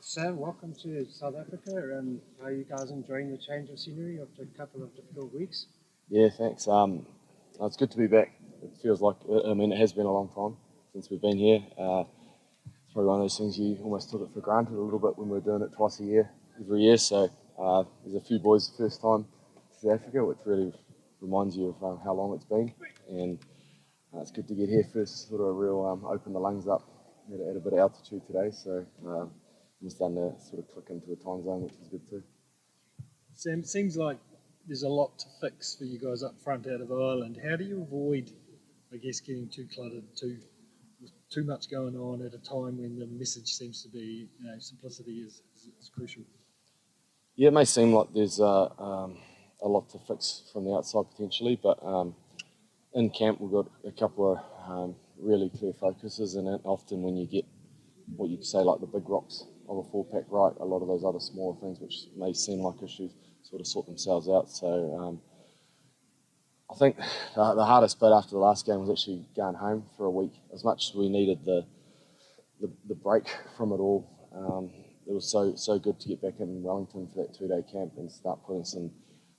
Sam, welcome to South Africa. How are you guys enjoying the change of scenery after a couple of difficult weeks? Yeah, thanks. It's good to be back. It feels like, it has been a long time since we've been here. It's probably one of those things you almost took it for granted a little bit when we're doing it twice a year, every year. So there's a few boys the first time to South Africa, which really reminds you of how long it's been. And it's good to get here first, sort of real open the lungs up at a bit of altitude today. So I'm starting to sort of click into a time zone, which is good too. Sam, it seems like there's a lot to fix for you guys up front out of Ireland. How do you avoid, I guess, getting too cluttered, too much going on at a time when the message seems to be, simplicity is crucial? Yeah, it may seem like there's a lot to fix from the outside potentially, but in camp we've got a couple of really clear focuses, and often when you get what you'd say like the big rocks of a four-pack right, a lot of those other smaller things which may seem like issues sort of sort themselves out. So I think the hardest bit after the last game was actually going home for a week. As much as we needed the break from it all, it was so good to get back in Wellington for that 2-day camp and start putting some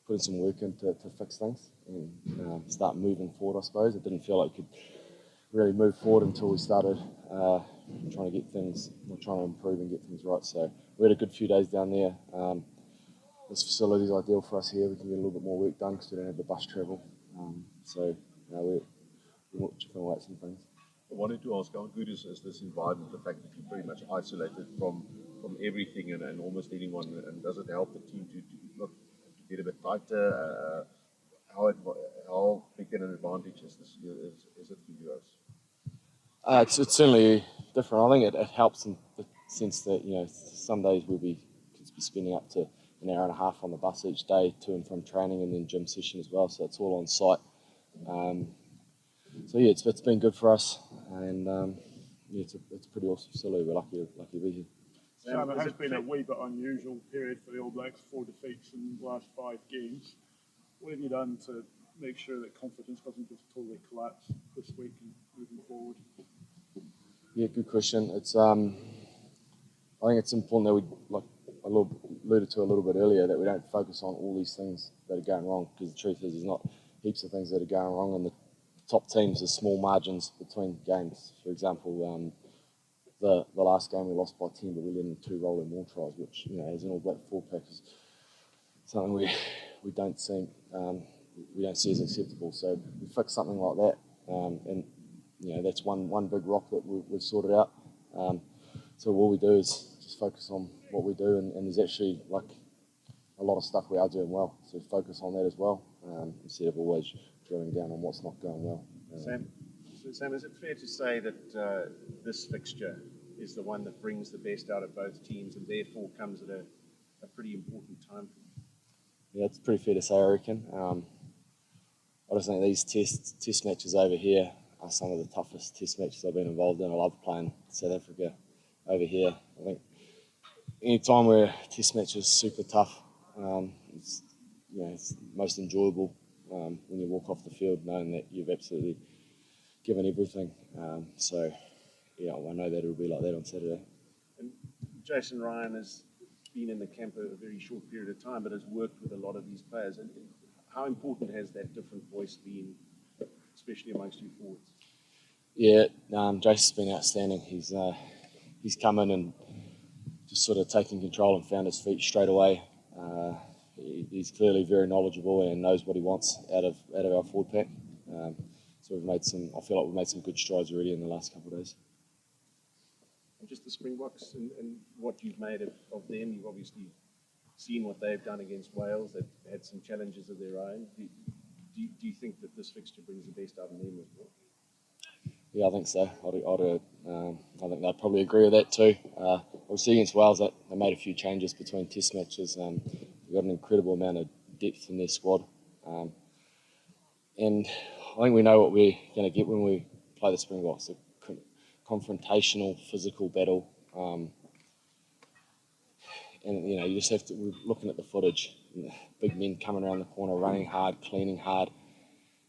work in to fix things and start moving forward. I suppose it didn't feel like we could really move forward until we started trying to improve and get things right. So we had a good few days down there. This facility is ideal for us here. We can get a little bit more work done because we don't have the bus travel. We're chipping away at some things. I wanted to ask, how good is this environment, the fact that you're pretty much isolated from everything and almost anyone, and does it help the team to get a bit tighter? How big an advantage is it for you guys? It's certainly different. I think it helps in the sense that some days could be spending up to an hour and a half on the bus each day to and from training, and then gym session as well. So it's all on site. It's been good for us, and it's a pretty awesome facility. We're lucky to be here. Sam, it has been a wee bit unusual period for the All Blacks, 4 defeats in the last 5 games. What have you done to make sure that confidence doesn't just totally collapse this week and moving forward? Yeah, good question. It's I think it's important that we, like I alluded to a little bit earlier, that we don't focus on all these things that are going wrong, because the truth is there's not heaps of things that are going wrong, and the top teams are small margins between games. For example, the last game we lost by 10, but we led in 2 rolling more tries, which as an All Black 4-pack is something we don't see as acceptable. So we fix something like that, and that's one big rock that we've sorted out. So all we do is just focus on what we do, and there's actually like a lot of stuff we are doing well. So focus on that as well, instead of always drilling down on what's not going well. Sam, is it fair to say that this fixture is the one that brings the best out of both teams and therefore comes at a pretty important time for you? Yeah, it's pretty fair to say, I reckon. I just think these test matches over here are some of the toughest test matches I've been involved in. I love playing South Africa over here. I think any time where a test match is super tough, it's most enjoyable when you walk off the field knowing that you've absolutely given everything. I know that it'll be like that on Saturday. And Jason Ryan has been in the camp a very short period of time, but has worked with a lot of these players. And how important has that different voice been, especially amongst you forwards? Yeah, Jason's been outstanding. He's come in and just sort of taken control and found his feet straight away. He's clearly very knowledgeable and knows what he wants out of our forward pack. So I feel like we've made some good strides already in the last couple of days. And just the Springboks and what you've made of them, you've obviously seen what they've done against Wales. They've had some challenges of their own. Do you think that this fixture brings the best out of them as well? Yeah, I think so. I think they'd probably agree with that too. Obviously against Wales, they made a few changes between test matches. They've got an incredible amount of depth in their squad. And I think we know what we're going to get when we play the Springboks. A confrontational, physical battle. And you just have to, we're looking at the footage, big men coming around the corner, running hard, cleaning hard,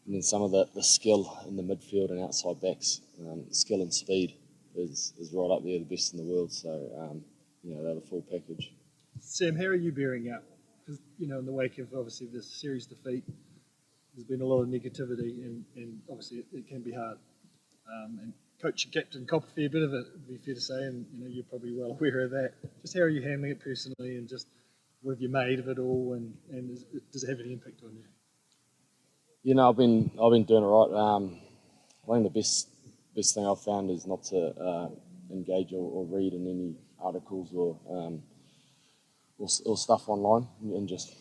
and then some of the skill in the midfield and outside backs, skill and speed is right up there, the best in the world. So they're the full package. Sam, how are you bearing up? Because, in the wake of obviously this series defeat, there's been a lot of negativity, and obviously it can be hard. And coach and captain cop a fair bit of it, would be fair to say, and you're probably well aware of that. Just how are you handling it personally, and just what have you made of it all, and does it have any impact on you? I've been doing all right. I think the best thing I've found is not to engage or read in any articles or stuff online, and just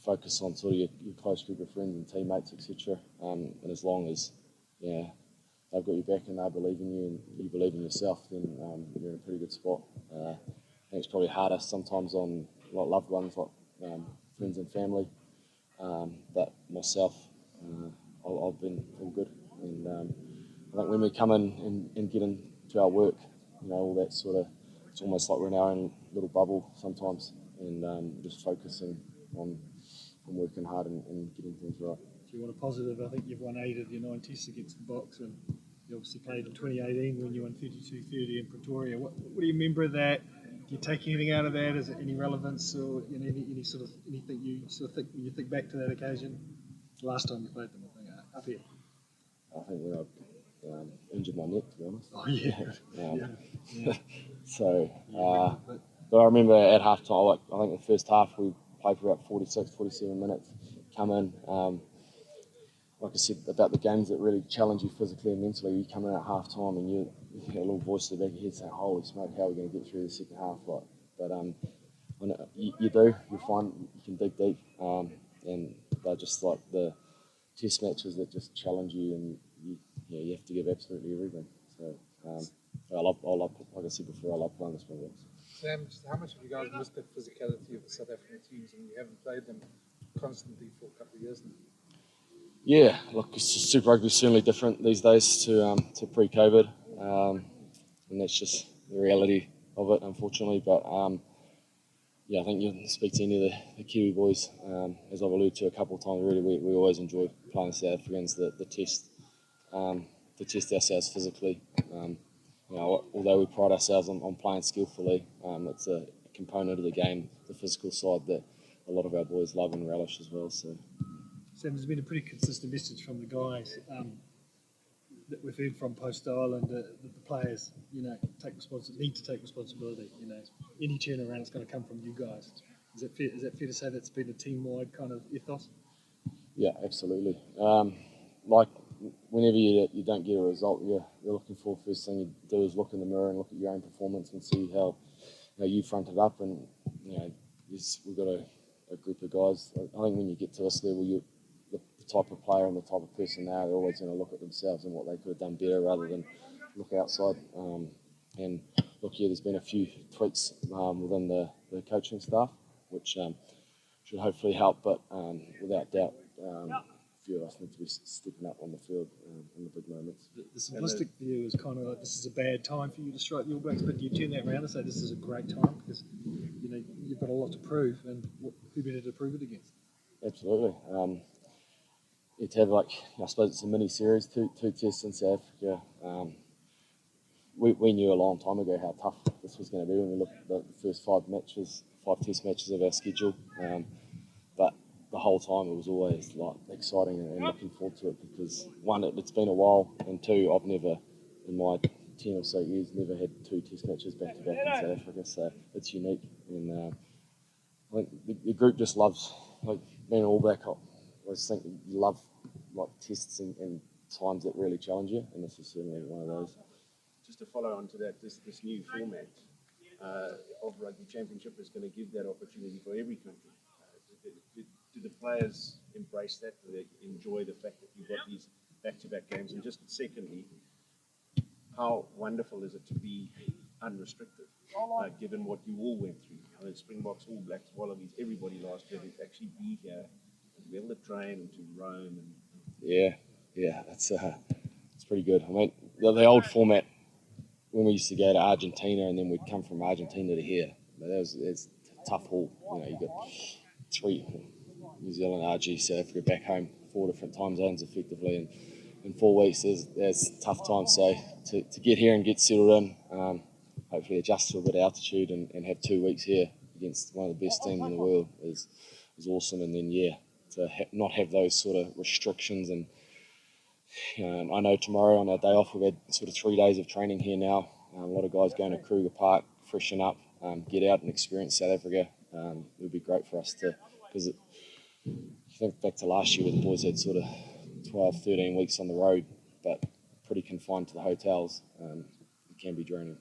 focus on sort of your close group of friends and teammates, etc. And as long as they've got your back and they believe in you and you believe in yourself, then you're in a pretty good spot. I think it's probably harder sometimes on loved ones, like friends and family. But myself, I've been all good. And I think when we come in and get into our work, all that sort of, it's almost like we're in our own little bubble sometimes, and just focusing on working hard and getting things right. If you want a positive, I think you've won 8 of your 9 tests against the Box, and you obviously played in 2018 when you won 32-30 in Pretoria. What do you remember of that? Do you take anything out of that? Is it any relevance, or any sort of anything you sort of think when you think back to that occasion? The last time you played them, I think, up here. I think when I injured my neck, to be honest. Oh yeah. Yeah. So, but I remember at half time, I think the first half we played for about 46, 47 minutes. Come in, like I said about the games that really challenge you physically and mentally. You come in at half time and you hear a little voice in the back of your head saying, "Holy smoke, how are we going to get through the second half?" But when you do, you find you can dig deep, and they're just like the test matches that just challenge you, and you have to give absolutely everything. So I love, like I said before, I love playing the Springboks. Sam, just how much have you guys missed that physicality of the South African teams, and you haven't played them constantly for a couple of years now? Yeah, look, Super Rugby is certainly different these days to pre-COVID, and that's just the reality of it, unfortunately. But I think you speak to any of the Kiwi boys, as I've alluded to a couple of times already, we always enjoy playing the South Africans, the test ourselves physically. Although we pride ourselves on playing skillfully, it's a component of the game, the physical side, that a lot of our boys love and relish as well. So, Sam, there's been a pretty consistent message from the guys that we've heard from post-style, and that the players, need to take responsibility. Any turnaround is going to come from you guys. Is that fair to say that's been a team-wide kind of ethos? Yeah, absolutely. Like whenever you don't get a result, you're looking for, first thing you do is look in the mirror and look at your own performance and see how you fronted up. And we've got a group of guys. I think when you get to this level, the type of player and the type of person they are, they're always going to look at themselves and what they could have done better rather than look outside. And look, there's been a few tweaks within the coaching staff, which should hopefully help. But without doubt, a few of us need to be stepping up on the field in the big moments. The simplistic view is kind of like, this is a bad time for you to strike the All Blacks, but do you turn that around and say this is a great time because you've got a lot to prove, and who better to prove it against? Absolutely. To have I suppose it's a mini series, two tests in South Africa. We knew a long time ago how tough this was going to be when we looked at the first 5 test matches of our schedule. But the whole time it was always exciting and looking forward to it, because one, it's been a while, and two, I've never in my 10 or so years never had 2 test matches back to back in South Africa, so it's unique. And I think the group just loves being All Black. I just think you love tests and times that really challenge you, and this is certainly one of those. Just to follow on to that, this new format of Rugby Championship is going to give that opportunity for every country. Do the players embrace that? Do they enjoy the fact that you've got these back-to-back games? And just secondly, how wonderful is it to be unrestricted, given what you all went through? Springboks, All Blacks, Wallabies, everybody last year to actually be here and be able to train and to roam. Yeah, it's pretty good. I mean, the old format, when we used to go to Argentina and then we'd come from Argentina to here, but it's a tough haul. You got 3, New Zealand, RG, South Africa, back home, 4 different time zones effectively, and in 4 weeks there's tough times. So to get here and get settled in, hopefully adjust to a bit of altitude and have 2 weeks here against one of the best teams in the world is awesome. And then to not have those sort of restrictions. And I know tomorrow on our day off we've had sort of 3 days of training here now. A lot of guys going to Kruger Park, freshen up, get out and experience South Africa. It would be great for us to, because I think back to last year where the boys had sort of 12, 13 weeks on the road, but pretty confined to the hotels. It can be draining.